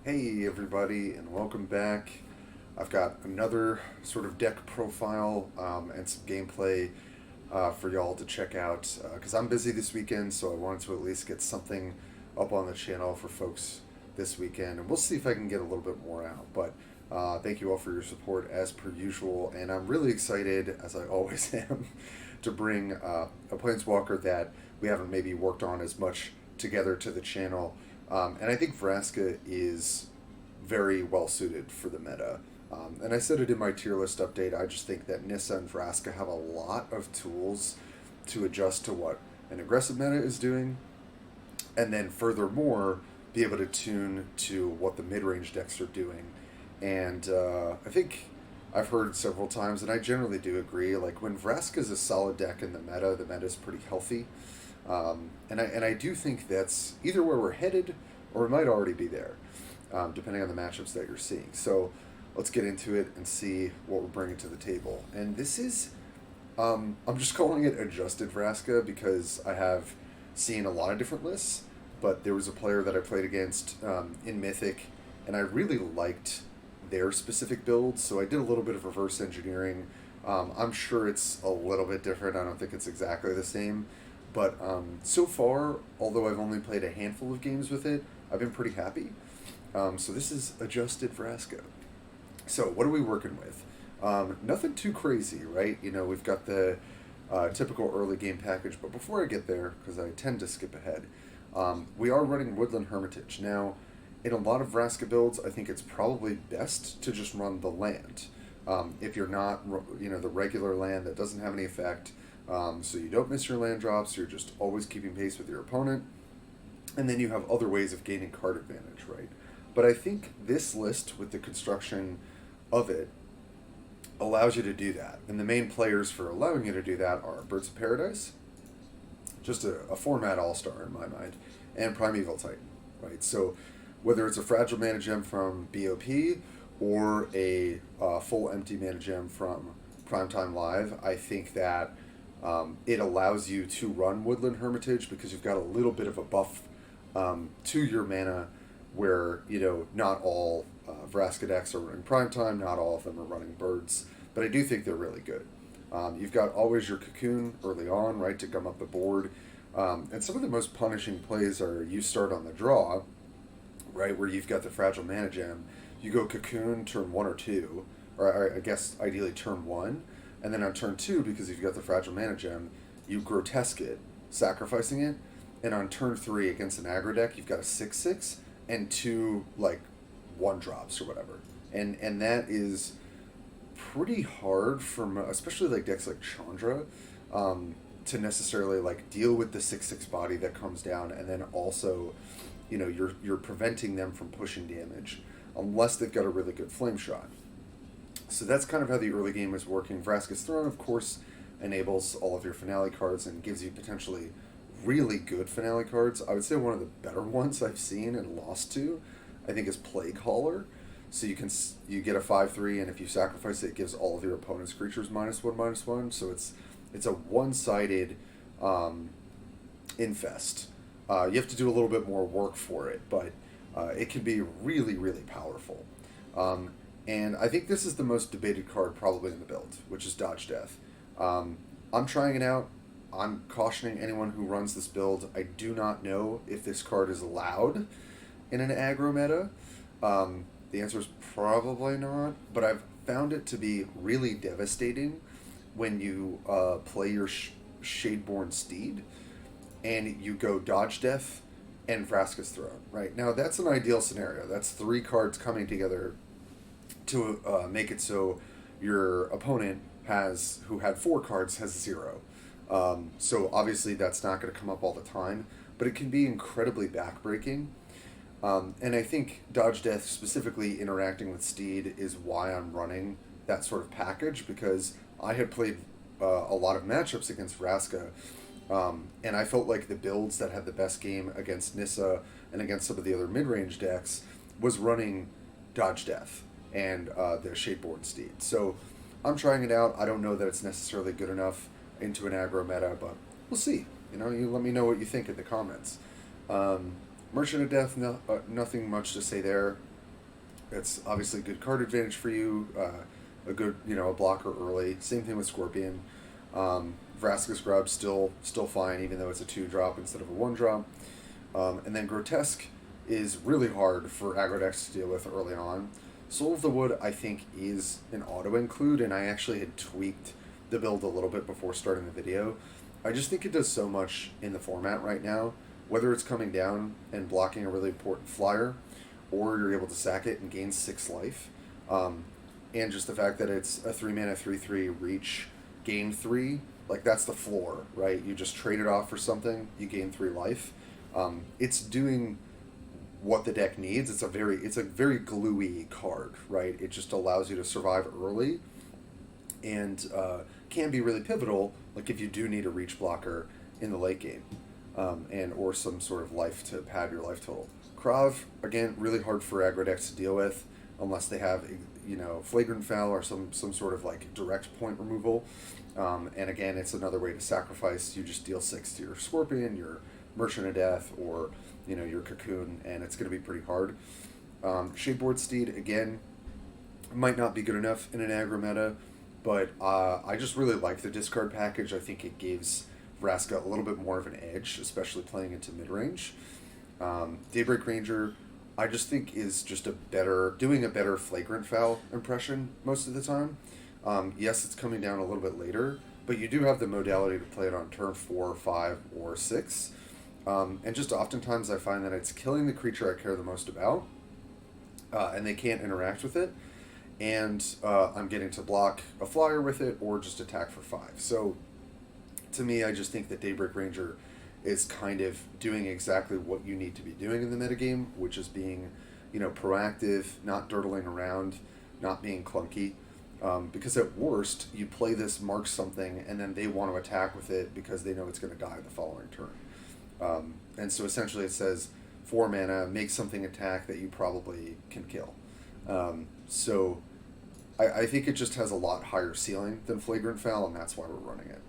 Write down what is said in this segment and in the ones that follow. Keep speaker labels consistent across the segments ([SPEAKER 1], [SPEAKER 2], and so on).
[SPEAKER 1] Hey everybody, and welcome back. I've got another sort of deck profile and some gameplay for y'all to check out because I'm busy this weekend, so I wanted to at least get something up on the channel for folks this weekend, and we'll see if I can get a little bit more out. But thank you all for your support as per usual, and I'm really excited, as I always am, to bring a Planeswalker that we haven't maybe worked on as much together to the channel. And I think Vraska is very well suited for the meta. And I said it in my tier list update. I just think that Nissa and Vraska have a lot of tools to adjust to what an aggressive meta is doing, and then furthermore, be able to tune to what the mid range decks are doing. And I think I've heard several times, and I generally do agree. Like when Vraska is a solid deck in the meta is pretty healthy. And I do think that's either where we're headed or it might already be there, depending on the matchups that you're seeing. So let's get into it and see what we're bringing to the table. And this is, I'm just calling it adjusted Vraska because I have seen a lot of different lists, but there was a player that I played against in Mythic, and I really liked their specific build, so I did a little bit of reverse engineering. I'm sure it's a little bit different. I don't think it's exactly the same, but so far, although I've only played a handful of games with it, I've been pretty happy. So this is adjusted Vraska. So what are we working with? Nothing too crazy, right? You know, we've got the typical early game package, but before I get there, because I tend to skip ahead, we are running Woodland Hermitage. Now, in a lot of Vraska builds, I think it's probably best to just run the land. If you're not, the regular land that doesn't have any effect, so you don't miss your land drops, you're just always keeping pace with your opponent, and then you have other ways of gaining card advantage, right? But I think this list, with the construction of it, allows you to do that. And the main players for allowing you to do that are Birds of Paradise, just a format all-star in my mind, and Primeval Titan, right? So whether it's a fragile mana gem from BOP or a full empty mana gem from Primetime Live, I think that it allows you to run Woodland Hermitage because you've got a little bit of a buff to your mana where, not all Vraska decks are running Primetime, not all of them are running Birds, but I do think they're really good. You've got always your Cocoon early on, right, to gum up the board. And some of the most punishing plays are you start on the draw, right, where you've got the fragile mana gem. You go Cocoon turn 1 or 2, or I guess ideally turn 1, and then on turn 2, because you've got the fragile mana gem, you Grotesque it, sacrificing it, and on turn 3 against an aggro deck, you've got a 6/6 and 2, like, 1 drops or whatever. And that is pretty hard for especially like decks like Chandra to necessarily like deal with the 6/6 body that comes down, and then also you're preventing them from pushing damage unless they've got a really good flame shot. So that's kind of how the early game is working. Vraska's Throne, of course, enables all of your finale cards and gives you potentially really good finale cards. I would say one of the better ones I've seen and lost to, I think, is Plague Hauler. So you get a 5/3, and if you sacrifice it, it gives all of your opponent's creatures -1/-1. So it's a one-sided infest. You have to do a little bit more work for it, but it can be really, really powerful. And I think this is the most debated card probably in the build, which is Dodge Death. I'm trying it out. I'm cautioning anyone who runs this build. I do not know if this card is allowed in an aggro meta. The answer is probably not, but I've found it to be really devastating when you play your Shadeborn Steed and you go Dodge Death and Vraska's Throne, right? Now, that's an ideal scenario. That's 3 cards coming together to make it so your opponent who had 4 cards, has 0. So obviously that's not going to come up all the time, but it can be incredibly backbreaking. And I think Dodge Death, specifically interacting with Steed, is why I'm running that sort of package, because I had played a lot of matchups against Vraska, and I felt like the builds that had the best game against Nissa and against some of the other mid-range decks was running Dodge Death and the Shadeborn Steed. So I'm trying it out. I don't know that it's necessarily good enough into an aggro meta, but we'll see. You let me know what you think in the comments. Merchant of Death, nothing much to say there. It's obviously a good card advantage for you, a good, a blocker early. Same thing with Scorpion. Vraska's Grub still fine, even though it's a 2-drop instead of a 1-drop. And then Grotesque is really hard for aggro decks to deal with early on. Soul of the Wood, I think, is an auto-include, and I actually had tweaked the build a little bit before starting the video. I just think it does so much in the format right now, whether it's coming down and blocking a really important flyer, or you're able to sack it and gain 6 life. And just the fact that it's a 3-mana 3/3 reach, gain 3, like that's the floor, right? You just trade it off for something, you gain 3 life. It's doing what the deck needs. It's a very gluey card, right? It just allows you to survive early, and can be really pivotal, like if you do need a reach blocker in the late game, and or some sort of life to pad your life total. Krav, again, really hard for aggro decks to deal with unless they have flagrant foul or some sort of like direct point removal. And again, it's another way to sacrifice. You just deal 6 to your Scorpion, your Merchant of Death, or your Cocoon, and it's going to be pretty hard. Shadeborn Steed, again, might not be good enough in an aggro meta, but I just really like the discard package. I think it gives Vraska a little bit more of an edge, especially playing into mid-range. Daybreak Ranger, I just think is just doing a better flagrant foul impression most of the time. Yes, it's coming down a little bit later, but you do have the modality to play it on turn 4, 5, or 6. And just oftentimes I find that it's killing the creature I care the most about, and they can't interact with it, and I'm getting to block a flyer with it or just attack for 5. So to me, I just think that Daybreak Ranger is kind of doing exactly what you need to be doing in the metagame, which is being, proactive, not dirtling around, not being clunky. Because at worst, you play this, mark something, and then they want to attack with it because they know it's going to die the following turn. And so essentially it says 4 mana, make something attack that you probably can kill. So I think it just has a lot higher ceiling than Flagrant Foul, and that's why we're running it.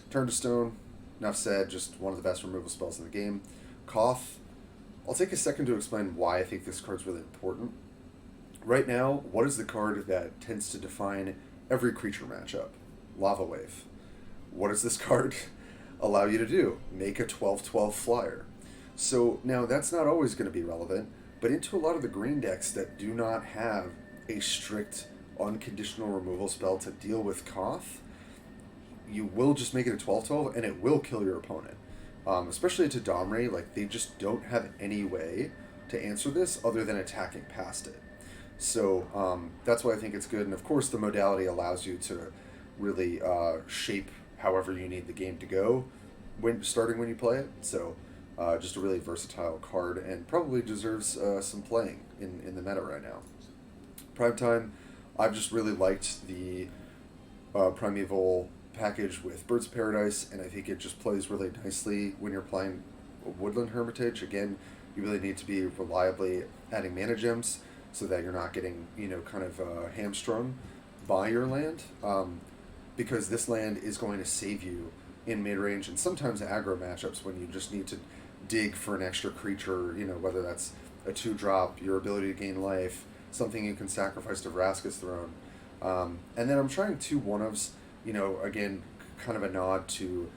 [SPEAKER 1] Turn to Stone, enough said, just one of the best removal spells in the game. Koth, I'll take a second to explain why I think this card's really important. Right now, what is the card that tends to define every creature matchup? Lava Wave. What does this card allow you to do? Make a 12/12 flyer. So now that's not always going to be relevant, but into a lot of the green decks that do not have a strict unconditional removal spell to deal with Koth, you will just make it a 12/12 and it will kill your opponent. Especially to Domre, like they just don't have any way to answer this other than attacking past it. So that's why I think it's good, and of course the modality allows you to really shape however you need the game to go starting when you play it. So just a really versatile card, and probably deserves some playing in the meta right now. Primetime, I've just really liked the Primeval package with Birds of Paradise, and I think it just plays really nicely when you're playing Woodland Hermitage. Again, you really need to be reliably adding mana gems so that you're not getting, kind of hamstrung by your land, because this land is going to save you in mid-range and sometimes aggro matchups when you just need to dig for an extra creature, whether that's a 2-drop, your ability to gain life, something you can sacrifice to Vraska's Throne. And then I'm trying 2 one-ofs, again, kind of a nod to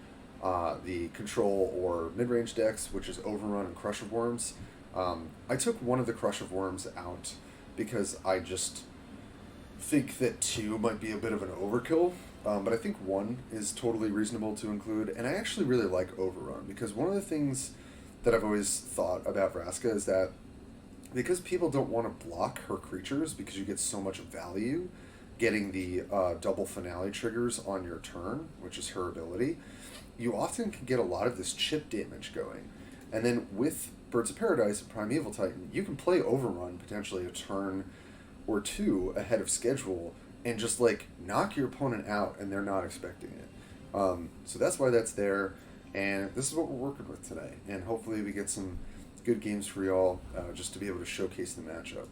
[SPEAKER 1] the control or mid-range decks, which is Overrun and Crush of Wurms. I took one of the Crush of Wurms out because I just think that 2 might be a bit of an overkill, but I think 1 is totally reasonable to include, and I actually really like Overrun, because one of the things that I've always thought about Vraska is that because people don't want to block her creatures because you get so much value getting the double finale triggers on your turn, which is her ability, you often can get a lot of this chip damage going. And then with Birds of Paradise and Primeval Titan, you can play Overrun potentially a turn or 2 ahead of schedule and just knock your opponent out and they're not expecting it. So that's why that's there, and this is what we're working with today. And hopefully we get some good games for y'all, just to be able to showcase the matchup.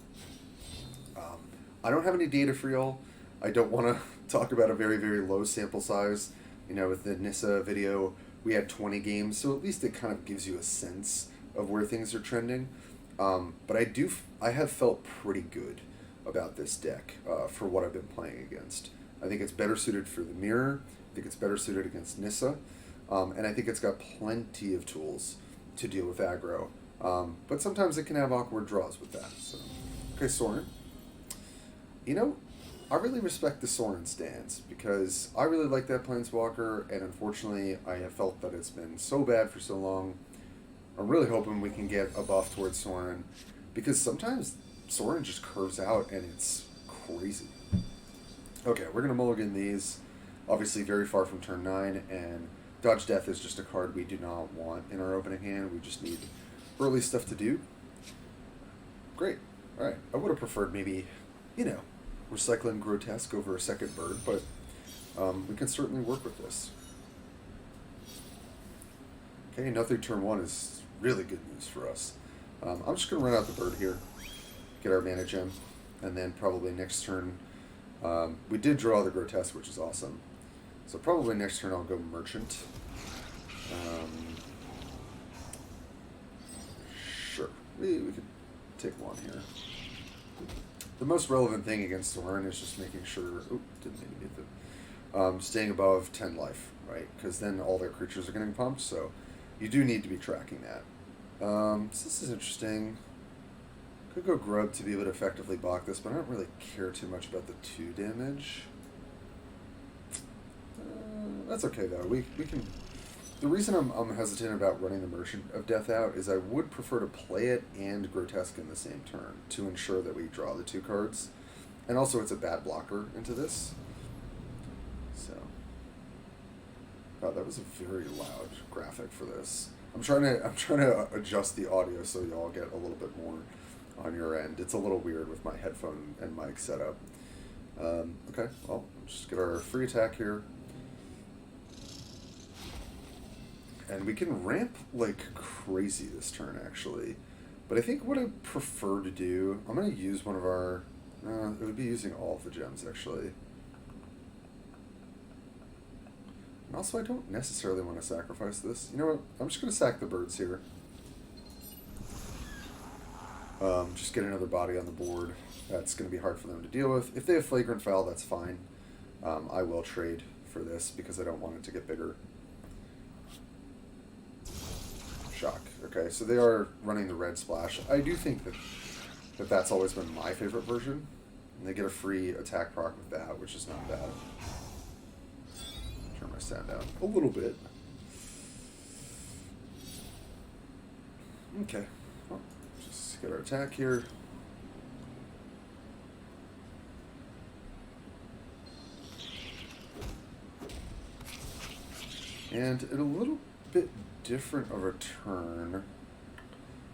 [SPEAKER 1] I don't have any data for y'all. I don't want to talk about a very, very low sample size. With the Nissa video, we had 20 games, so at least it kind of gives you a sense of where things are trending. But I have felt pretty good about this deck for what I've been playing against. I think it's better suited for the mirror. I think it's better suited against Nissa. And I think it's got plenty of tools to deal with aggro. But sometimes it can have awkward draws with that. So, okay, Sorin. You know, I really respect the Sorin stance because I really like that Planeswalker, and unfortunately I have felt that it's been so bad for so long. I'm really hoping we can get a buff towards Sorin because sometimes Sorin just curves out and it's crazy. Okay, we're going to mulligan these. Obviously very far from turn 9, and Dodge Death is just a card we do not want in our opening hand. We just need early stuff to do. Great. Alright, I would have preferred maybe, you know, recycling Grotesque over a second bird, but we can certainly work with this. Okay, nothing turn 1 is really good news for us. I'm just going to run out the bird here, get our mana gem, and then probably next turn, we did draw the Grotesque, which is awesome. So probably next turn I'll go Merchant. Sure, we could take one here. The most relevant thing against Sorin is just making sure, didn't mean to get them, staying above 10 life, right? Because then all their creatures are getting pumped, so you do need to be tracking that. So this is interesting. Could go Grub to be able to effectively block this, but I don't really care too much about the 2 damage. That's okay though. We can. The reason I'm hesitant about running the Merchant of Death out is I would prefer to play it and Grotesque in the same turn to ensure that we draw the 2 cards, and also it's a bad blocker into this. So, oh, that was a very loud graphic for this. I'm trying to adjust the audio so y'all get a little bit more on your end. It's a little weird with my headphone and mic setup. Okay, well, just get our free attack here. And we can ramp like crazy this turn, actually. But I think what I prefer to do, I'm going to use one of our... it would be using all of the gems, actually. And also, I don't necessarily want to sacrifice this. You know what? I'm just going to sack the birds here. Just get another body on the board. That's going to be hard for them to deal with. If they have Flagrant Foul, that's fine. I will trade for this because I don't want it to get bigger. Shock. Okay, so they are running the red splash. I do think that that's always been my favorite version. And they get a free attack proc with that, which is not bad. Turn my sound down a little bit. Okay. Well, just get our attack here. And in a little bit different of a turn,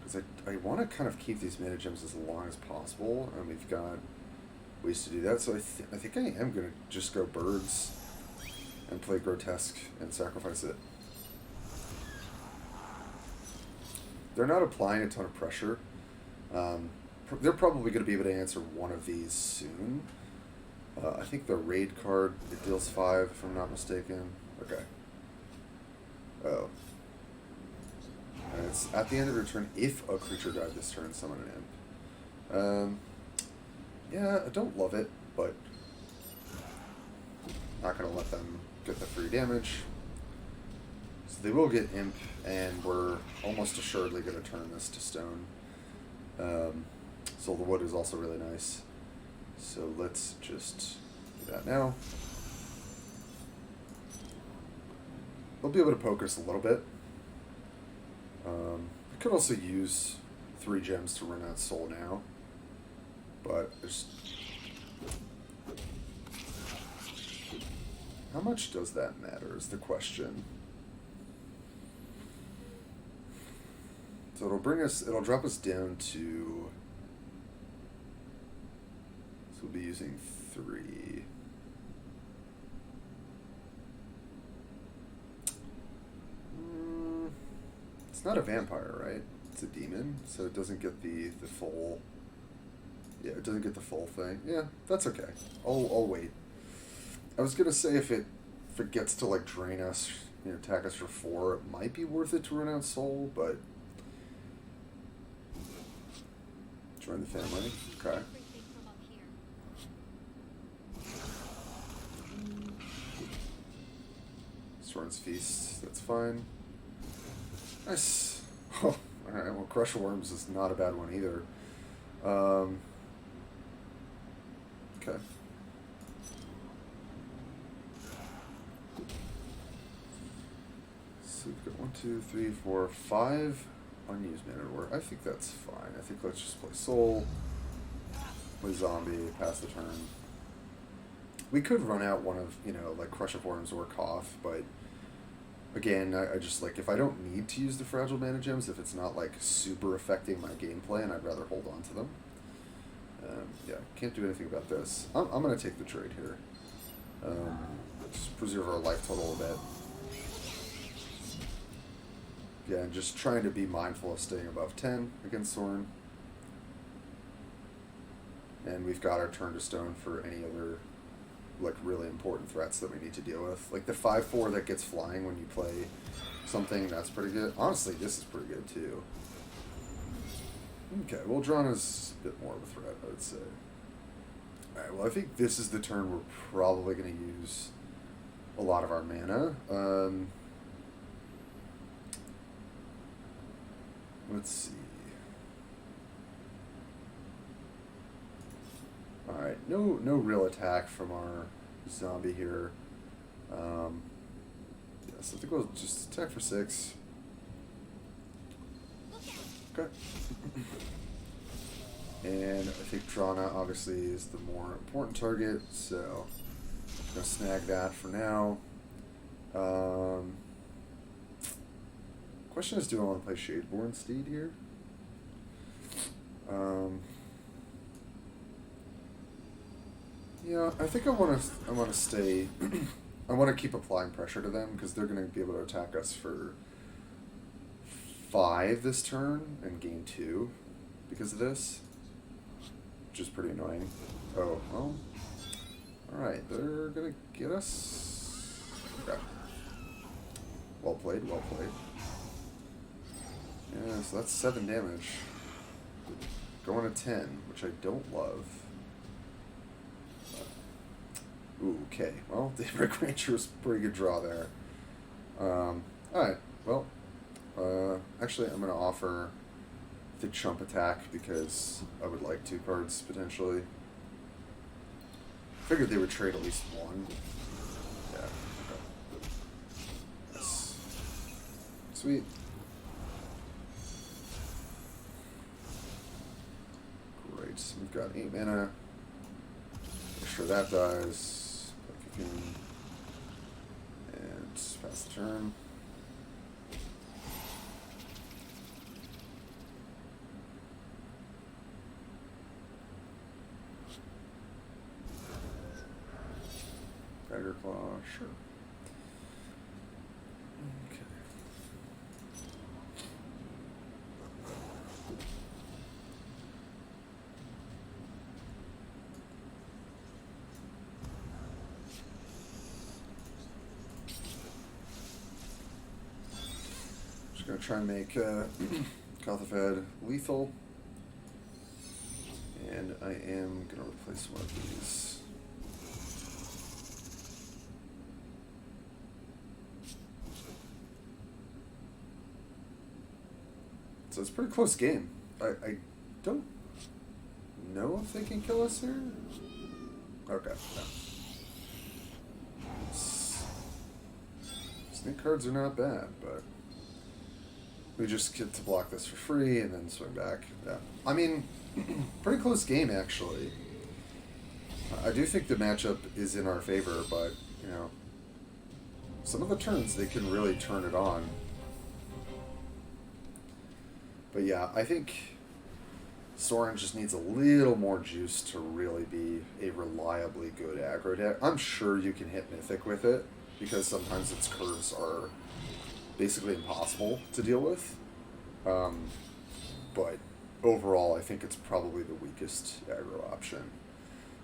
[SPEAKER 1] because I want to kind of keep these mana gems as long as possible, and we've got ways to do that. So I think I am going to just go birds and play Grotesque and sacrifice it. They're not applying a ton of pressure. They're probably going to be able to answer one of these soon. I think the raid card, it deals 5 if I'm not mistaken. Okay. Oh. And it's at the end of your turn, if a creature died this turn, summon an imp. Yeah, I don't love it, but not going to let them get the free damage. So they will get imp, and we're almost assuredly going to turn this to stone. Soul the Wood is also really nice. So let's just do that now. They'll be able to poke us a little bit. I could also use 3 gems to run out Soul now, but just how much does that matter is the question. So it'll drop us down to, so we'll be using 3. It's not a vampire, right? It's a demon, so it doesn't get the full. Yeah, it doesn't get the full thing. Yeah, that's okay. I'll wait. I was gonna say if it gets to like drain us, you know, attack us for 4, it might be worth it to run out Soul, but join the family. Okay. Soren's Feast, that's fine. Nice. Oh, alright, well, Crush Wurms is not a bad one either. Okay. So we've got 1, 2, 3, 4, 5 unused mana to work. I think that's fine. I think let's just play Soul, play Zombie, pass the turn. We could run out one of, you know, like Crush of Worms or Koth, but again, I just like, if I don't need to use the fragile mana gems, if it's not like super affecting my gameplay, and I'd rather hold on to them. Yeah, can't do anything about this. I'm going to take the trade here. Just preserve our life total a bit. Yeah, and just trying to be mindful of staying above 10 against Soren. And we've got our turn to stone for any other, like, really important threats that we need to deal with. Like the 5/4 that gets flying when you play something, that's pretty good. Honestly, this is pretty good too. Okay, well, Drana's a bit more of a threat, I would say. Alright, well, I think this is the turn we're probably going to use a lot of our mana. Let's see. Alright, no real attack from our zombie here. Yeah, so I think we'll just attack for 6. Okay. And I think Drana obviously is the more important target, so I'm gonna snag that for now. Question is, do I want to play Shadeborn Steed here? Yeah, I think I want to stay. I want to keep applying pressure to them because they're going to be able to attack us for 5 this turn and gain 2 because of this, which is pretty annoying. Oh, well, alright, they're going to get us. Okay. Well played, well played. Yeah, so that's 7 damage. Going to 10, which I don't love. Ooh, okay, well, Daybreak Ranger was a pretty good draw there. Alright, well, actually I'm going to offer the Chump Attack because I would like 2 cards, potentially. Figured they would trade at least 1. Yeah, okay. Yes. Sweet. Great, so we've got 8 mana. Make sure that dies. Cocoon. And pass the turn. Dagger Claw, sure. Okay. Just gonna try and make Kothophed lethal. And I am gonna replace one of these. So it's a pretty close game. I don't know if they can kill us here. Okay, no. Snake cards are not bad, but we just get to block this for free and then swing back. Yeah, I mean, pretty close game actually. I do think the matchup is in our favor, but you know, some of the turns they can really turn it on. But yeah, I think Soren just needs a little more juice to really be a reliably good aggro deck. I'm sure you can hit Mythic with it, because sometimes its curves are basically impossible to deal with. But overall, I think it's probably the weakest aggro option.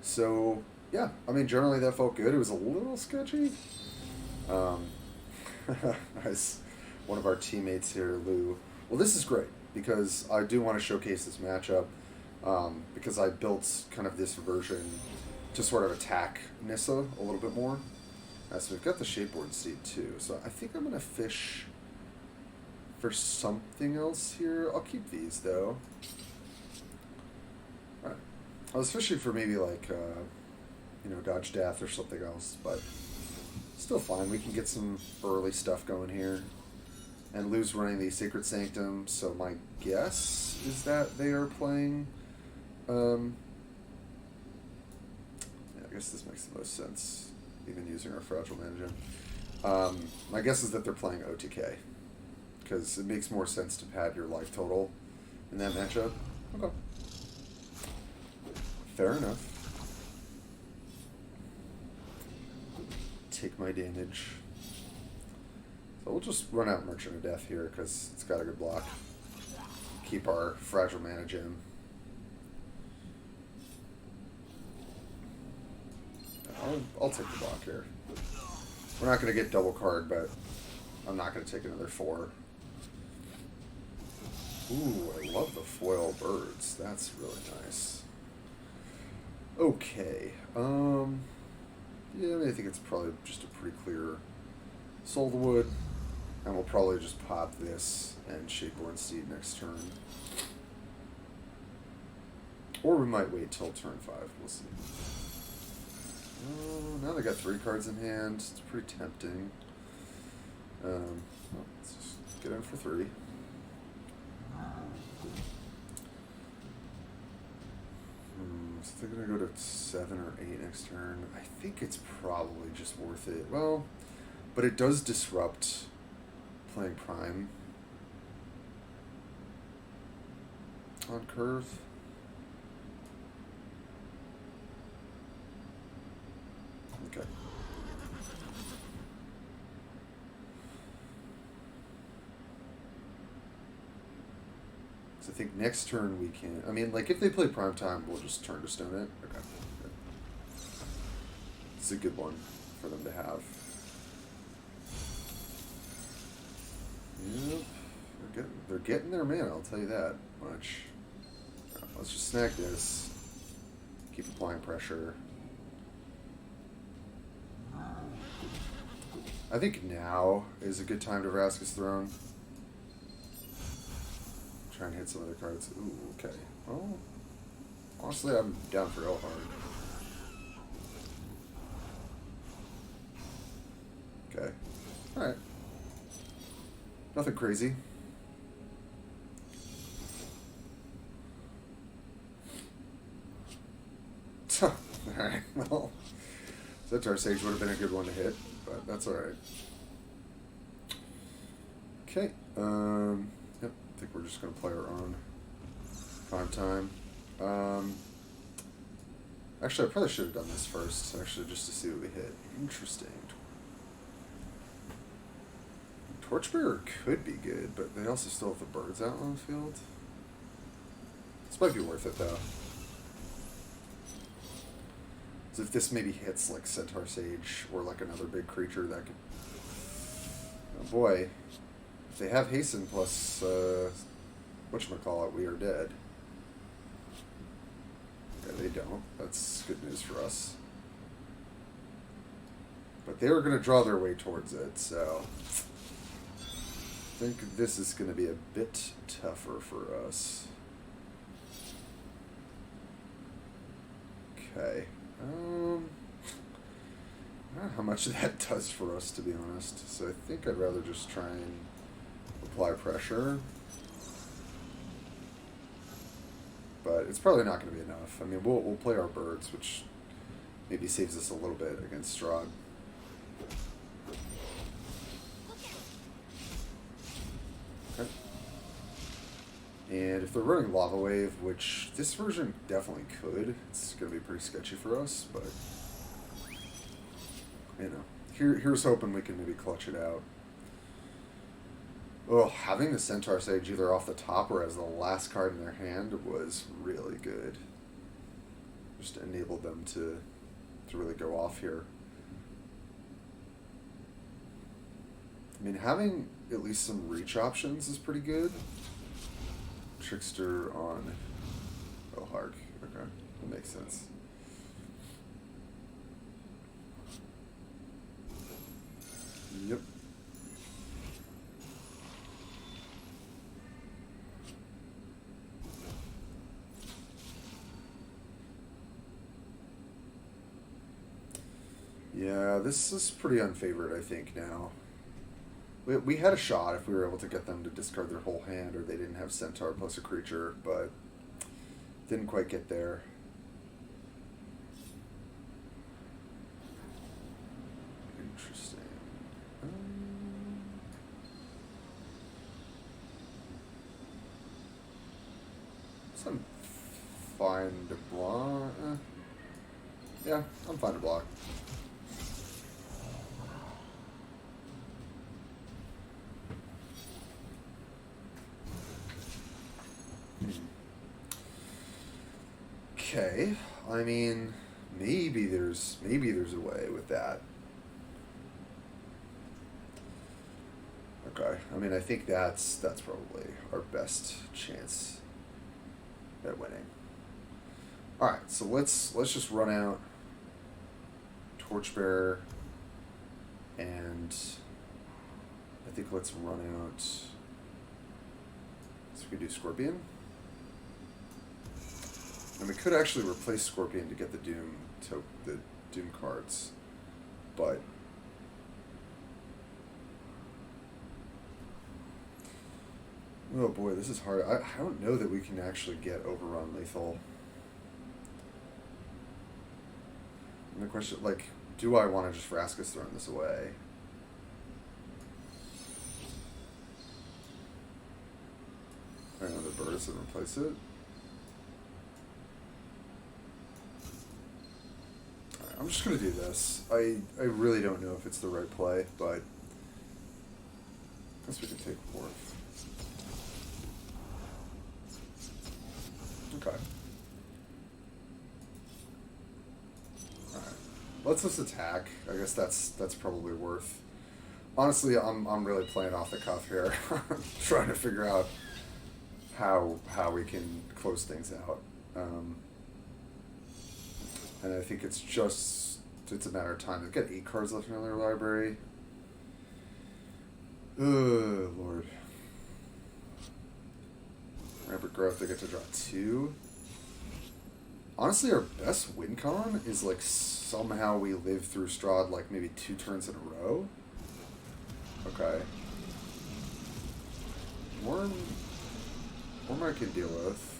[SPEAKER 1] So, yeah, I mean, generally that felt good. It was a little sketchy. As one of our teammates here, Lou. Well, this is great, because I do want to showcase this matchup, because I built kind of this version to sort of attack Nissa a little bit more. So we've got the Shadeborn Steed too. So I think I'm gonna fish for something else here. I'll keep these though. Alright. I was fishing for maybe like, you know, Dodge Death or something else, but still fine. We can get some early stuff going here. And Lou's running the Sacred Sanctum, so my guess is that they are playing. Yeah, I guess this makes the most sense, even using our Fragile Mana. My guess is that they're playing OTK, because it makes more sense to pad your life total in that matchup. Okay. Fair enough. Take my damage. So we'll just run out Merchant of Death here because it's got a good block. Keep our Fragile Mana Gem. I'll take the block here. We're not going to get double card, but I'm not going to take another 4. Ooh, I love the foil birds. That's really nice. Okay. Yeah, I think it's probably just a pretty clear Soul the Wood. And we'll probably just pop this and Shadeborn Steed next turn. Or we might wait till turn 5. We'll see. Oh, now they got 3 cards in hand. It's pretty tempting. Well, let's just get in for 3. So they're going to go to 7 or 8 next turn. I think it's probably just worth it. Well, but it does disrupt playing Prime on curve. Okay. So I think next turn we can. I mean, like if they play Prime Time, we'll just turn to stone it. Okay. Good. It's a good one for them to have. Yep, they're getting their mana, I'll tell you that much. Let's just snag this. Keep applying pressure. I think now is a good time to Vraska's Throne. Try and hit some other cards. Ooh, okay. Well, honestly, I'm down for Elhard. Okay. Alright. Nothing crazy. Alright, well, Centaur Sage would have been a good one to hit, but that's alright. Okay, yep, I think we're just going to play our own Prime Time. Actually, I probably should have done this first, actually, just to see what we hit. Interesting. Torchbearer could be good, but they also still have the birds out on the field. This might be worth it, though. So if this maybe hits, like, Centaur Sage or, like, another big creature, that could... Oh, boy. If they have Hasten plus, whatchamacallit, we are dead. Yeah, they don't. That's good news for us. But they were going to draw their way towards it, so... I think this is going to be a bit tougher for us. Okay. I don't know how much that does for us, to be honest. So I think I'd rather just try and apply pressure. But it's probably not going to be enough. I mean, we'll play our birds, which maybe saves us a little bit against Strahd. And if they're running Lava Wave, which this version definitely could, it's going to be pretty sketchy for us, but, you know, here's hoping we can maybe clutch it out. Oh, having the Centaur Sage either off the top or as the last card in their hand was really good. Just enabled them to really go off here. I mean, having at least some reach options is pretty good. Trickster on Hark. Okay, that makes sense. Yeah, this is pretty unfavored, I think, now. We had a shot if we were able to get them to discard their whole hand, or they didn't have Centaur plus a creature, but didn't quite get there. Interesting. I'm fine to block. Yeah, I'm fine to block. Okay, I mean, maybe there's a way with that. Okay, I mean, I think that's probably our best chance at winning. All right, so let's just run out Torchbearer, and I think let's run out. So we do Scorpion. And we could actually replace Scorpion to get the Doom cards, but oh boy, this is hard. I don't know that we can actually get Overrun lethal. And the question, like, do I want to just Vraska's throwing this away? Another Burst and replace it. I'm just going to do this. I really don't know if it's the right play, but I guess we can take Worth. Okay. Alright. Let's just attack. I guess that's probably Worth. Honestly, I'm really playing off the cuff here. Trying to figure out how we can close things out. And I think it's a matter of time. They've got 8 cards left in their library. Oh, Lord. Rampant Growth, they get to draw 2. Honestly, our best win con is like somehow we live through Strahd like maybe 2 turns in a row. Okay. Worm I can deal with.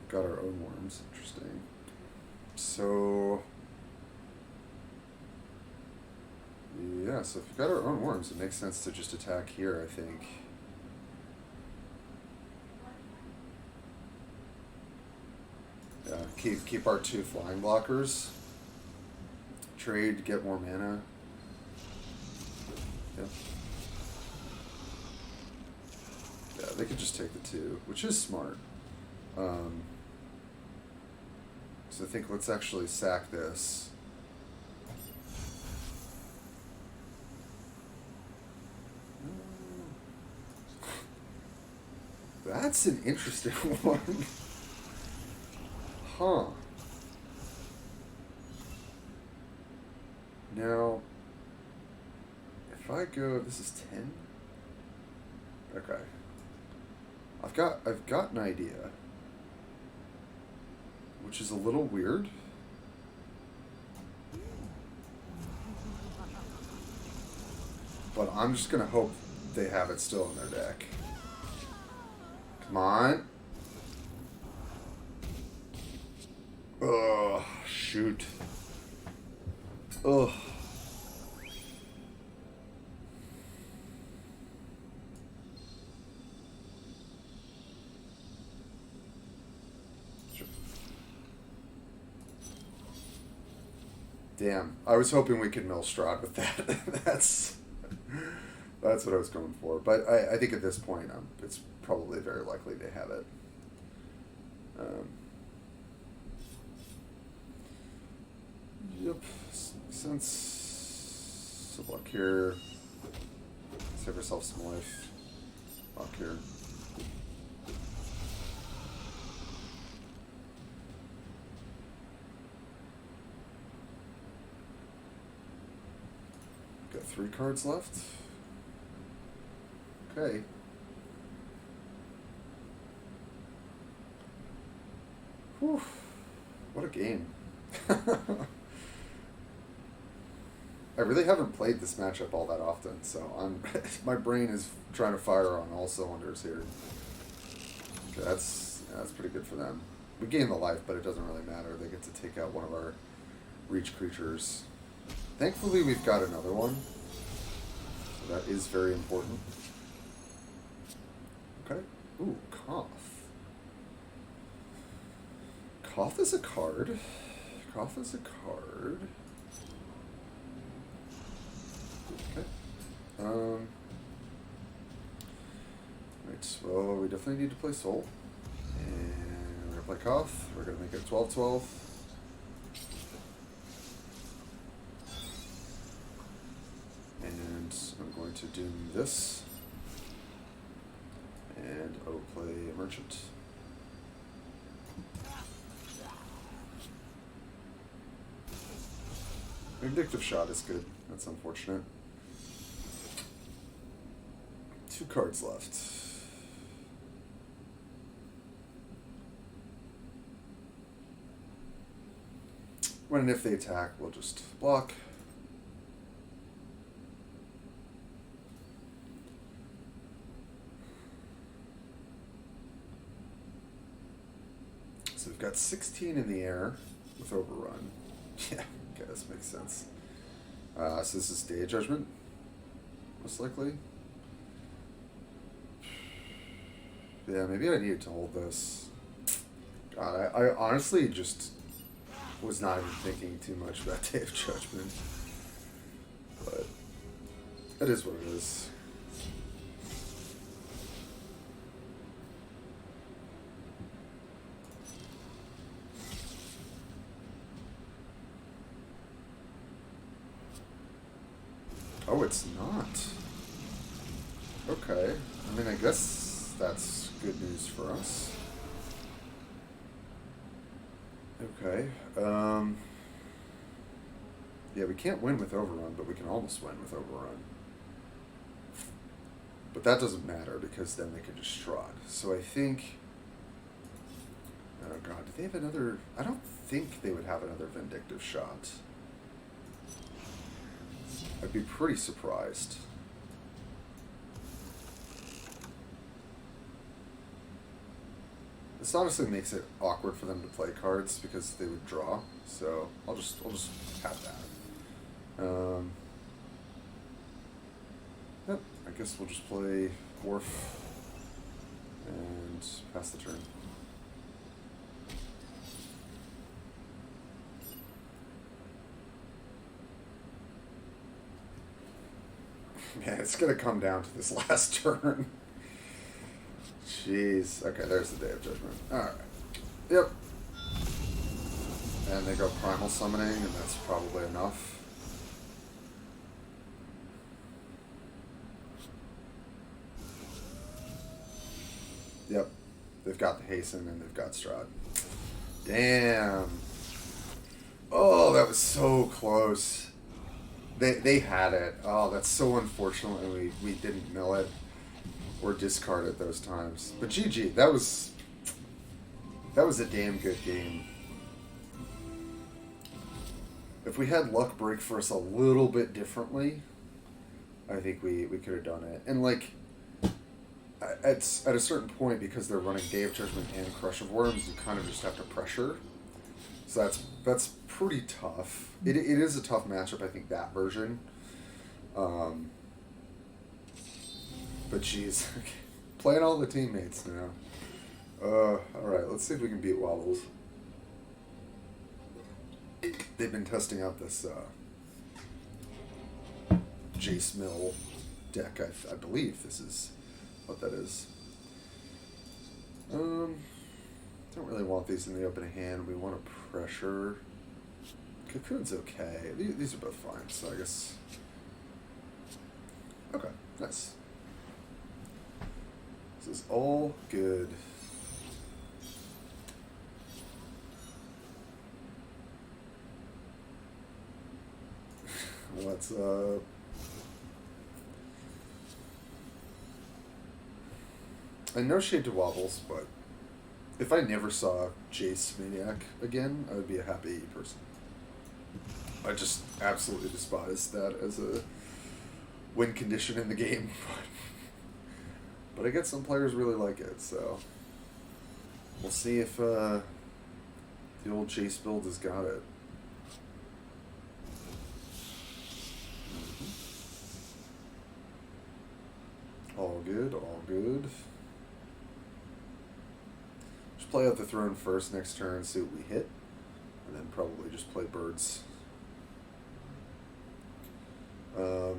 [SPEAKER 1] Got our own Wurms, interesting. So yeah, so if we've got our own Wurms, it makes sense to just attack here, I think. Yeah, keep our 2 flying blockers. Trade, get more mana. Yep. Yeah, they could just take the 2, which is smart. So I think let's actually sack this. That's an interesting one. Huh. Now, if I go, this is 10? Okay. I've got an idea, which is a little weird. But I'm just gonna hope they have it still in their deck. Come on. Ugh, shoot. Ugh. Damn, I was hoping we could mill Strahd with that. That's what I was going for. But I think at this point, it's probably very likely they have it. Yep, makes sense. So block here. Save ourselves some life. Block here. Got 3 cards left. Okay. Whew. What a game. I really haven't played this matchup all that often, so my brain is trying to fire on all cylinders here. Okay, that's pretty good for them. We gain the life, but it doesn't really matter. They get to take out one of our reach creatures. Thankfully, we've got another one. So that is very important. Okay. Ooh, Koth. Koth is a card. Koth is a card. Okay. Right, well, we definitely need to play Soul. And we're going to play Koth. We're going to make it 12-12. And I'm going to doom this. And I'll play a Merchant. Vindictive Shot is good. That's unfortunate. 2 cards left. When and if they attack, we'll just block. So we've got 16 in the air with Overrun. Yeah, okay, this makes sense. So this is Day of Judgment, most likely. Yeah, maybe I needed to hold this. God, I honestly just was not even thinking too much about Day of Judgment. But it is what it is. Oh, it's not. Okay. I mean, I guess that's good news for us. Okay. Yeah, we can't win with Overrun, but we can almost win with Overrun. But that doesn't matter, because then they can just Strahd. So I think... Oh god, do they have another... I don't think they would have another Vindictive Shot. I'd be pretty surprised. This honestly makes it awkward for them to play cards because they would draw. So I'll just have that. Yep. I guess we'll just play Wharf and pass the turn. Man, it's gonna come down to this last turn. Jeez. Okay, there's the Day of Judgment. Alright. Yep. And they go Primal Summoning, and that's probably enough. Yep. They've got the Hasten, and they've got Strahd. Damn. Oh, that was so close. They had it. Oh, that's so unfortunate, and we didn't mill it or discard it those times. But GG, that was a damn good game. If we had luck break for us a little bit differently, I think we could have done it. And like at a certain point, because they're running Day of Judgment and Crush of Wurms, you kind of just have to pressure. So that's pretty tough. It is a tough matchup, I think, that version. But geez, playing all the teammates now. Alright, let's see if we can beat Wobbles. They've been testing out this Jace Mill deck, I believe this is what that is. Don't really want these in the open hand. We want to pressure. Cocoon's okay. These are both fine, so I guess... Okay, nice. This is all good. What's up? And no shade to Wobbles, but If I never saw Jace Maniac again, I would be a happy person. I just absolutely despise that as a win condition in the game. But I guess some players really like it, so we'll see if the old Jace build has got it. All good, all good. Just play out the throne first next turn, see what we hit, and then probably just play birds. Okay.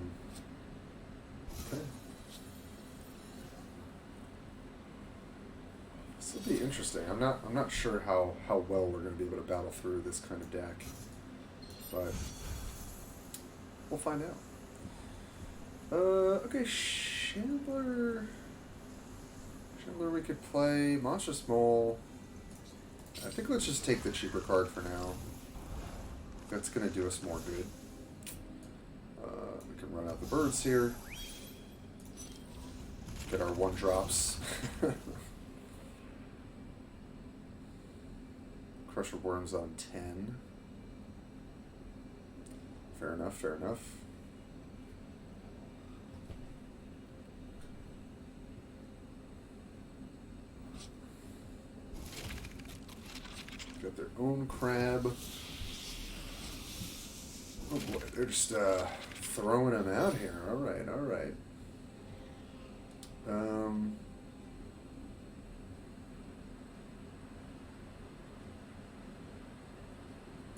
[SPEAKER 1] This will be interesting. I'm not sure how well we're going to be able to battle through this kind of deck, but we'll find out. Okay, Chandler, we could play Monstrous Mole. I think let's just take the cheaper card for now. That's going to do us more good. We can run out the birds here. Get our 1-drops. Crusher Wurms on 10. Fair enough, fair enough. Got their own crab. Oh boy, they're just throwing them out here. All right, all right.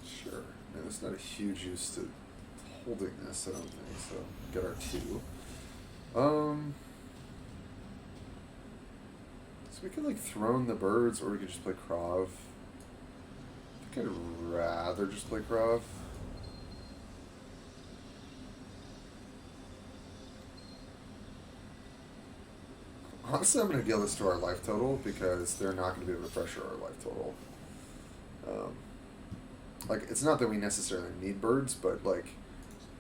[SPEAKER 1] Sure. Man, there's not a huge use to holding this, I don't think. So get our 2. So we could like throne the birds, or we could just play Krav. I think I'd rather just play Krav. Honestly, I'm going to deal this to our life total because they're not going to be able to pressure our life total. Like, it's not that we necessarily need birds, but like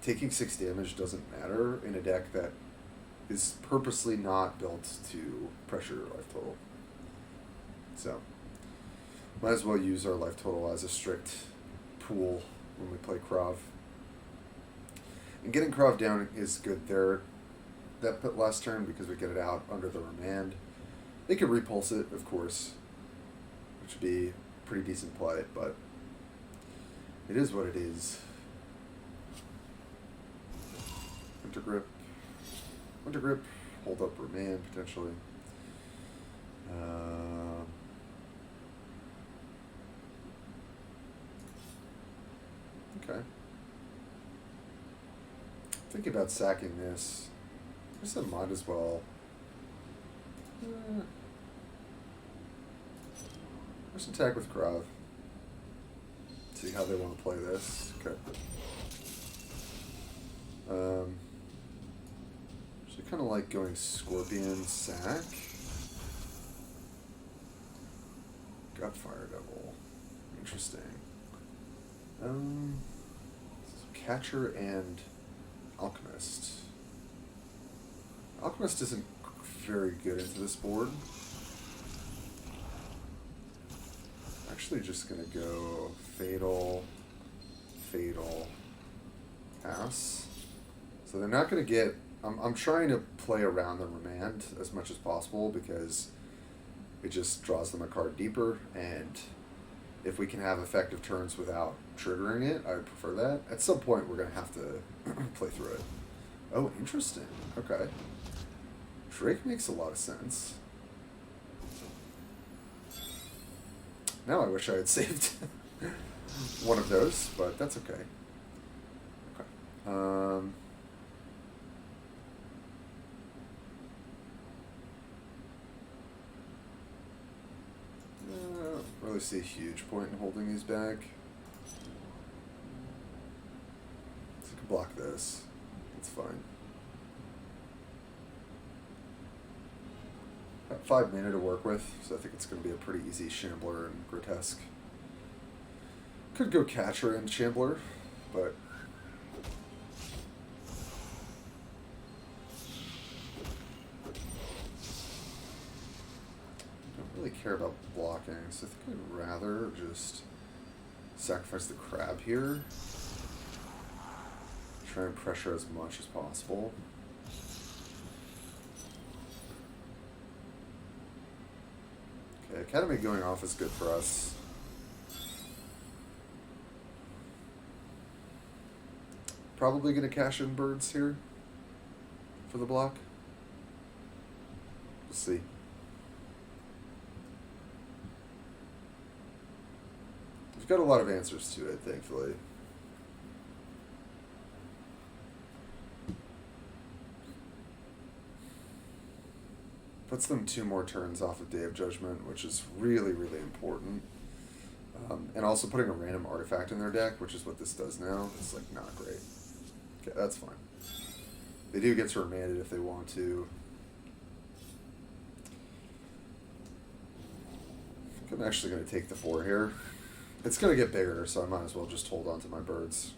[SPEAKER 1] taking 6 damage doesn't matter in a deck that is purposely not built to pressure your life total. So, might as well use our life total as a strict pool when we play Krav. And getting Krav down is good there that last turn because we get it out under the remand. They could repulse it, of course, which would be pretty decent play, but it is what it is. Winter Grip, hold up remand potentially. Okay. Thinking about sacking this. I guess I might as well. Let's attack with Krav. See how they want to play this. Okay. So kind of like going Scorpion, sack. Got Fire Devil. Interesting. Catcher and Alchemist. Alchemist isn't very good into this board. Actually just gonna go Fatal, Pass. So they're not gonna get, I'm trying to play around the remand as much as possible because it just draws them a card deeper, and if we can have effective turns without triggering it, I would prefer that. At some point we're gonna have to play through it. Oh, interesting. Okay. Drake makes a lot of sense. Now I wish I had saved one of those, but that's okay. Okay. I don't really see a huge point in holding these back. So I can block this. It's fine. Got 5 mana to work with, so I think it's going to be a pretty easy Shambler and Grotesque. Could go Catcher and Shambler, but don't really care about blocking, so I think I'd rather just sacrifice the crab here. Try and pressure as much as possible. Okay, Academy going off is good for us. Probably going to cash in birds here for the block. We'll see. We've got a lot of answers to it, thankfully. Puts them 2 more turns off of Day of Judgment, which is really, really important. And also putting a random artifact in their deck, which is what this does now, is like not great. Okay, that's fine. They do get to remand it if they want to. I think I'm actually going to take the 4 here. It's going to get bigger, so I might as well just hold on to my birds.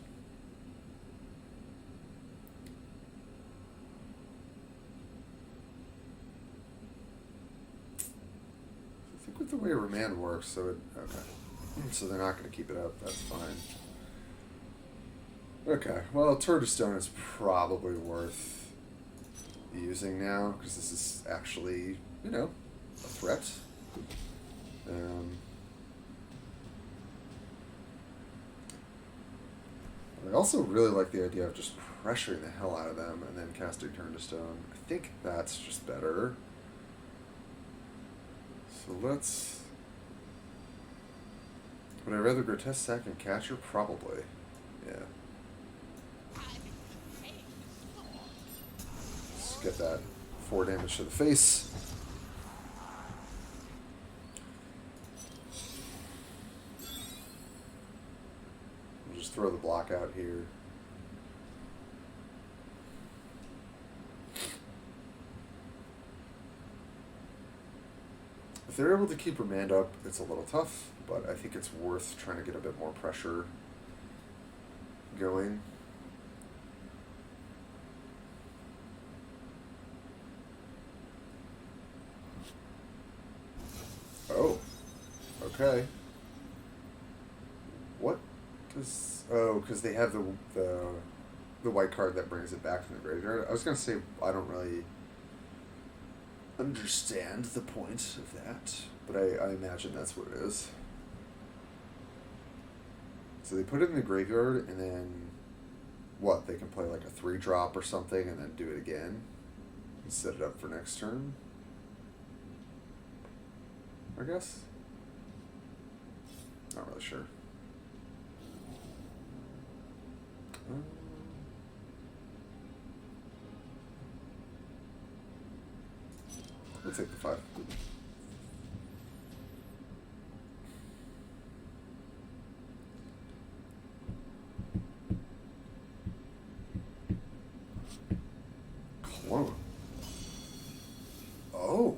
[SPEAKER 1] I think with the way remand works, so it... Okay. So they're not going to keep it up. That's fine. Okay, well, Turd of Stone is probably worth using now, because this is actually, you know, a threat. I also really like the idea of just pressuring the hell out of them and then casting Turn to Stone. I think that's just better. So let's... Would I rather Grotesque Sack and Catcher? Probably. Yeah. Get that 4 damage to the face. We'll just throw the block out here. If they're able to keep remand up, it's a little tough, but I think it's worth trying to get a bit more pressure going. Oh, okay. What does... Oh, because they have the white card that brings it back from the graveyard. I was going to say, I don't really understand the point of that, but I imagine that's what it is. So they put it in the graveyard, and then, what, they can play like a 3-drop or something, and then do it again, and set it up for next turn, I guess? Not really sure. We'll take the 5. Clone. Oh,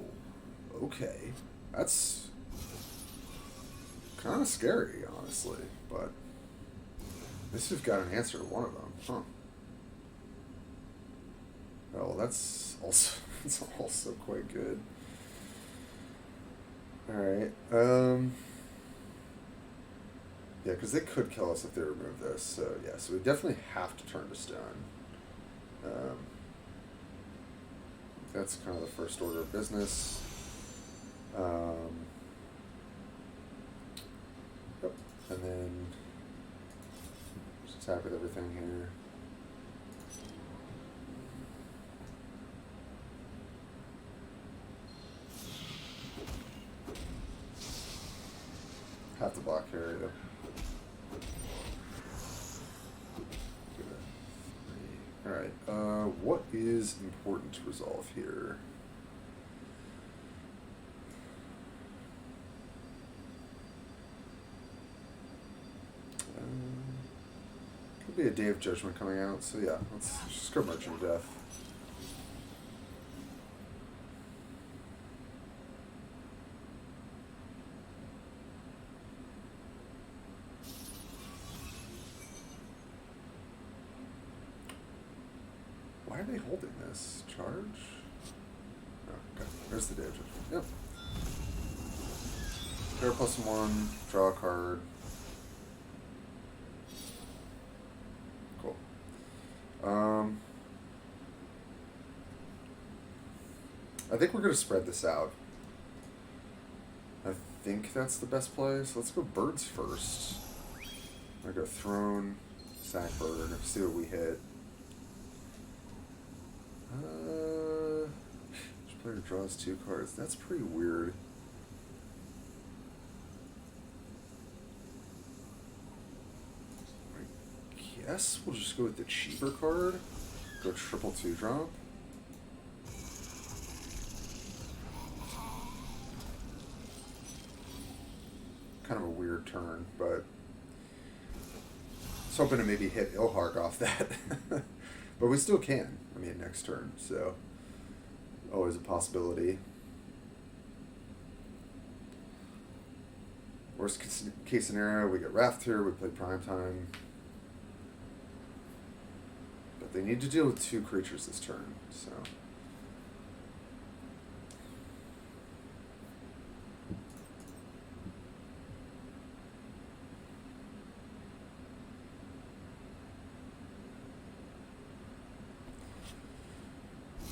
[SPEAKER 1] okay. That's kind of scary, honestly, but at least we've got an answer to one of them, huh? Well, that's also quite good. All right. Yeah, because they could kill us if they remove this. So yeah, so we definitely have to turn to stone. That's kind of the first order of business. Yep. And then just attack with everything here. Have to block here, yeah. Alright, what is important to resolve here? Could be a Day of Judgment coming out, so yeah, let's just go Merchant of Death. Why are they holding this? Charge? Oh, okay. There's the Day of Judgment. Yep. Player +1, draw a card. Cool. I think we're going to spread this out. I think that's the best play. So let's go birds first. I go throne, sack bird, see what we hit. Each player draws 2 cards. That's pretty weird. I guess we'll just go with the cheaper card. Go triple 2-drop. Kind of a weird turn, but I was hoping to maybe hit Ilhark off that. But we still can. I mean, next turn, so always a possibility. Worst case scenario, we get Raft here, we play Primetime. But they need to deal with 2 creatures this turn, so.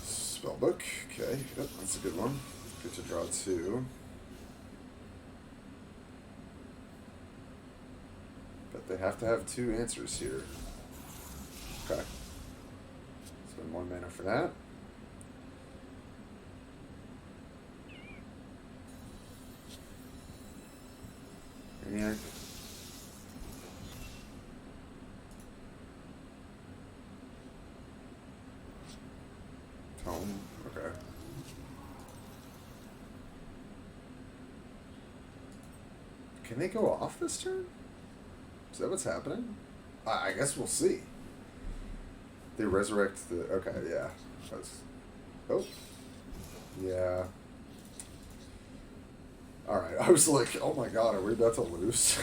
[SPEAKER 1] Spellbook, okay, yep, that's a good one. Good to draw 2. But they have to have 2 answers here. Okay. Spend 1 mana for that. Maniac. Tome, okay. Can they go off this turn? Is that what's happening? I guess we'll see. They resurrect the... Okay, yeah. Oh. Yeah. Alright, I was like, oh my god, are we about to lose?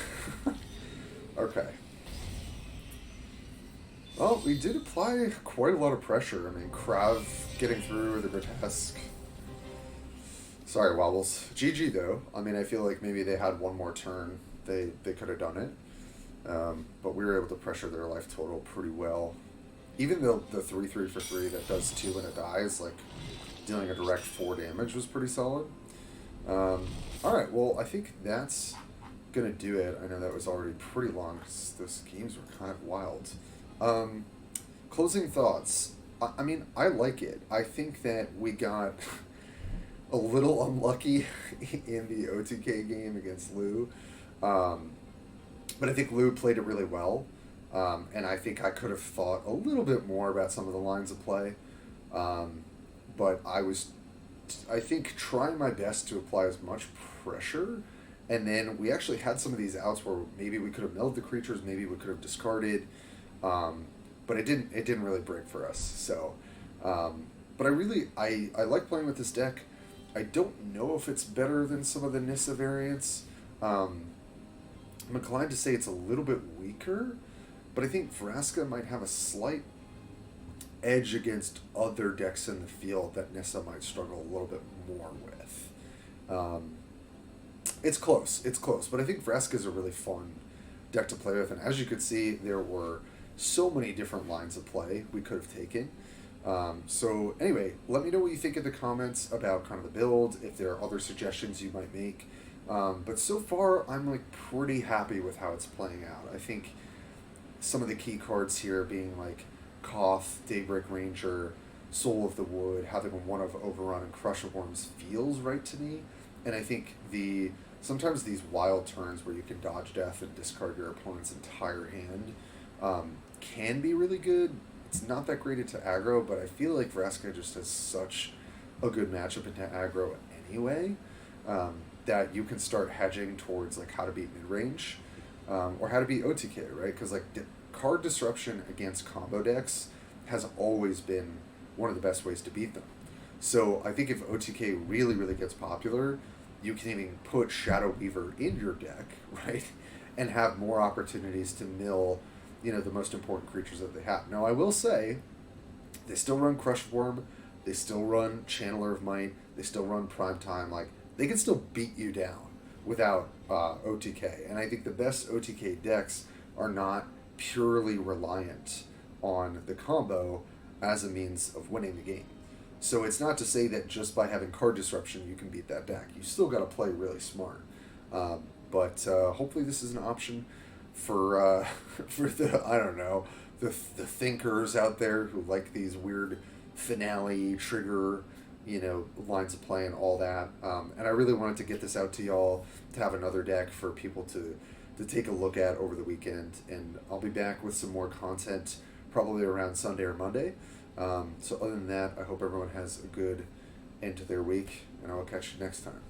[SPEAKER 1] Okay. Well, we did apply quite a lot of pressure. I mean, Krav getting through the Grotesque. Sorry, Wobbles. GG, though. I mean, I feel like maybe they had one more turn. They could have done it. But we were able to pressure their life total pretty well. Even though the 3/3 for 3 that does 2 when it dies, like dealing a direct 4 damage was pretty solid. Alright, well, I think that's going to do it. I know that was already pretty long because those games were kind of wild. Closing thoughts. I mean, I like it. I think that we got a little unlucky in the OTK game against Lou. But I think Lou played it really well. And I think I could have thought a little bit more about some of the lines of play. But I think, trying my best to apply as much pressure. And then we actually had some of these outs where maybe we could have milled the creatures, maybe we could have discarded. But it didn't really break for us. So, but I like playing with this deck. I don't know if it's better than some of the Nissa variants. I'm inclined to say it's a little bit weaker, but I think Vraska might have a slight edge against other decks in the field that Nissa might struggle a little bit more with. It's close, but I think Vraska is a really fun deck to play with, and as you could see, there were so many different lines of play we could have taken. So anyway, let me know what you think in the comments about kind of the build, if there are other suggestions you might make. But so far, I'm like pretty happy with how it's playing out. I think some of the key cards here being like Koth, Daybreak Ranger, Soul of the Wood, having one of Overrun and Crush of Wurms feels right to me. And I think sometimes these wild turns where you can dodge death and discard your opponent's entire hand can be really good. It's not that great into aggro, but I feel like Vraska just has such a good matchup into aggro anyway, that you can start hedging towards like how to beat mid-range, or how to beat OTK, right? Because like card disruption against combo decks has always been one of the best ways to beat them. So I think if OTK really, really gets popular, you can even put Shadow Weaver in your deck, right? And have more opportunities to mill, the most important creatures that they have. Now, I will say, they still run Crush Worm, they still run Channeler of Might, they still run Primetime. Like, they can still beat you down without OTK. And I think the best OTK decks are not purely reliant on the combo as a means of winning the game. So it's not to say that just by having card disruption you can beat that deck. You still got to play really smart. But hopefully this is an option for for the, I don't know, the thinkers out there who like these weird finale trigger, lines of play and all that. And I really wanted to get this out to y'all to have another deck for people to take a look at over the weekend. And I'll be back with some more content probably around Sunday or Monday. So other than that, I hope everyone has a good end to their week, and I will catch you next time.